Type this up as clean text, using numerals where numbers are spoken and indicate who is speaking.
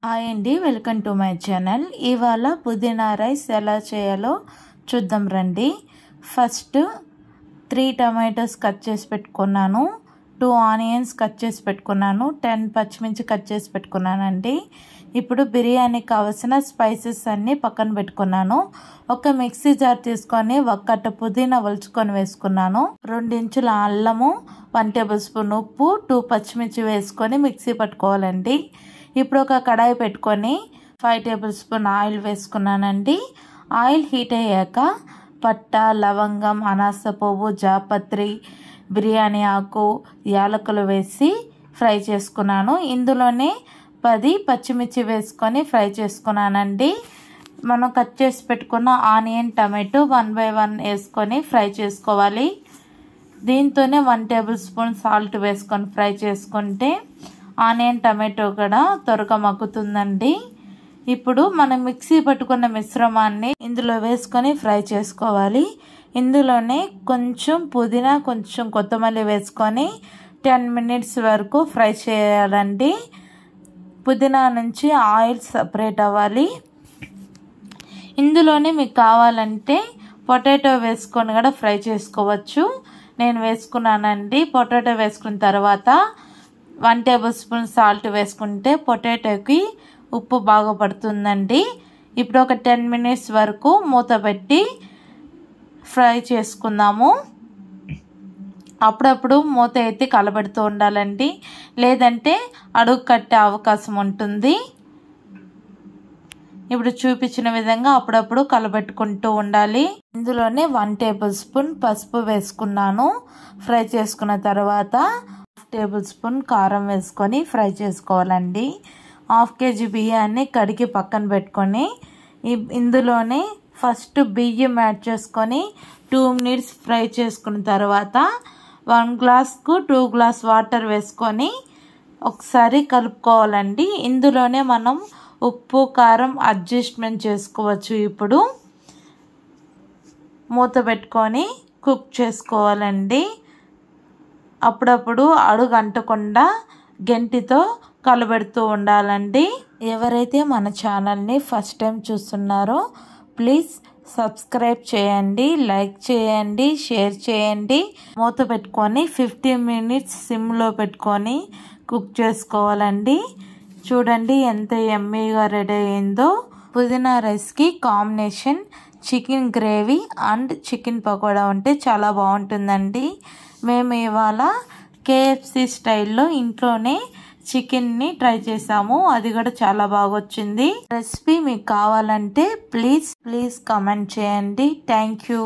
Speaker 1: Hi అండి, welcome to my channel. ఇవాళ పుదీనా రైస్ ఎలా చేయాలో చూద్దాం రండి. ఫస్ట్ 3 టమాటోస్ కట్ చేసి పెట్టుకున్నాను, 2 ఆనియన్స్ కట్ చేసి పెట్టుకున్నాను, 10 పచ్చిమిర్చి కట్ చేసి పెట్టుకున్నానండి. ఇప్పుడు బిర్యానీకి కావాల్సిన స్పైసెస్ అన్నీ పక్కన పెట్టుకున్నాను. ఒక మిక్సీ జార్ తీసుకొని 1 కట్ట పుదీనా ఒలుచుకొని వేసుకున్నాను. 2 ఇంచుల అల్లము, 1 టేబుల్ స్పూన్ ఉప్పు, 2 పచ్చిమిర్చి వేసుకొని మిక్సీ పట్టుకోవాలండి. ఇప్పుడు ఒక కడాయి పెట్టుకొని 5 టేబుల్ స్పూన్ ఆయిల్ వేసుకున్నానండి. ఆయిల్ హీట్ అయ్యాక పట్ట, లవంగం, అనాస పువ్వు, జాపత్రి, బిర్యానీ ఆకు, యాలకులు వేసి ఫ్రై చేసుకున్నాను. ఇందులోనే 10 పచ్చిమిర్చి వేసుకొని ఫ్రై చేసుకున్నానండి. మనం కట్ చేసి పెట్టుకున్న ఆనియన్, టమాటో 1 by 1 వేసుకొని ఫ్రై చేసుకోవాలి. దీంతోనే 1 టేబుల్ స్పూన్ సాల్ట్ వేసుకొని ఫ్రై చేసుకుంటే ఆనియన్, టమాటో కూడా త్వరగా మగ్గుతుందండి. ఇప్పుడు మనం మిక్సీ పట్టుకున్న మిశ్రమాన్ని ఇందులో వేసుకొని ఫ్రై చేసుకోవాలి. ఇందులోనే కొంచెం పుదీనా, కొంచెం కొత్తిమీర వేసుకొని 10 minutes వరకు ఫ్రై చేయాలండి. పుదీనా నుంచి ఆయిల్ సపరేట్ అవ్వాలి. ఇందులోనే మీకు కావాలంటే పొటాటో వేసుకొని కూడా ఫ్రై చేసుకోవచ్చు. నేను వేసుకున్నానండి. పొటాటో వేసుకున్న తర్వాత 1 టేబుల్ స్పూన్ సాల్ట్ వేసుకుంటే పొటాటోకి ఉప్పు బాగా పడుతుందండి. ఇప్పుడు ఒక 10 minutes వరకు మూత పెట్టి ఫ్రై చేసుకుందాము. అప్పుడప్పుడు మూత ఎత్తి కలబెడుతూ ఉండాలండి, లేదంటే అడుగు కట్టే అవకాశం ఉంటుంది. ఇప్పుడు చూపించిన విధంగా అప్పుడప్పుడు కలబెట్టుకుంటూ ఉండాలి. ఇందులోనే 1 టేబుల్ స్పూన్ పసుపు వేసుకున్నాను. ఫ్రై చేసుకున్న తర్వాత 1 టేబుల్ స్పూన్ కారం వేసుకొని ఫ్రై చేసుకోవాలండి. 1/2 kg బియ్యాన్ని కడిగి పక్కన పెట్టుకొని ఇందులోనే ఫస్ట్ బియ్యం యాడ్ చేసుకొని 2 minutes ఫ్రై చేసుకున్న తర్వాత 1 గ్లాస్కు 2 గ్లాస్ వాటర్ వేసుకొని ఒకసారి కలుపుకోవాలండి. ఇందులోనే మనం ఉప్పు, కారం అడ్జస్ట్మెంట్ చేసుకోవచ్చు. ఇప్పుడు మూత పెట్టుకొని కుక్ చేసుకోవాలండి. అప్పుడప్పుడు అడుగు అంటకుండా గెంటితో కలబెడుతూ ఉండాలండి. ఎవరైతే మన ఛానల్ని ఫస్ట్ టైం చూస్తున్నారో ప్లీజ్ సబ్స్క్రైబ్ చేయండి, లైక్ చేయండి, షేర్ చేయండి. మూత పెట్టుకొని 15 minutes సిమ్లో పెట్టుకొని కుక్ చేసుకోవాలండి. చూడండి ఎంత యమ్మీగా రెడీ అయిందో. పుదీనా రైస్కి combination chicken gravy and chicken pakoda ఉంటే చాలా బాగుంటుందండి. మేము ఇవాళ KFC స్టైల్లో ఇంట్లోనే చికెన్ని ట్రై చేసాము. అది కూడా చాలా బాగా వచ్చింది. రెసిపీ మీకు కావాలంటే ప్లీజ్ కామెంట్ చేయండి. Thank you.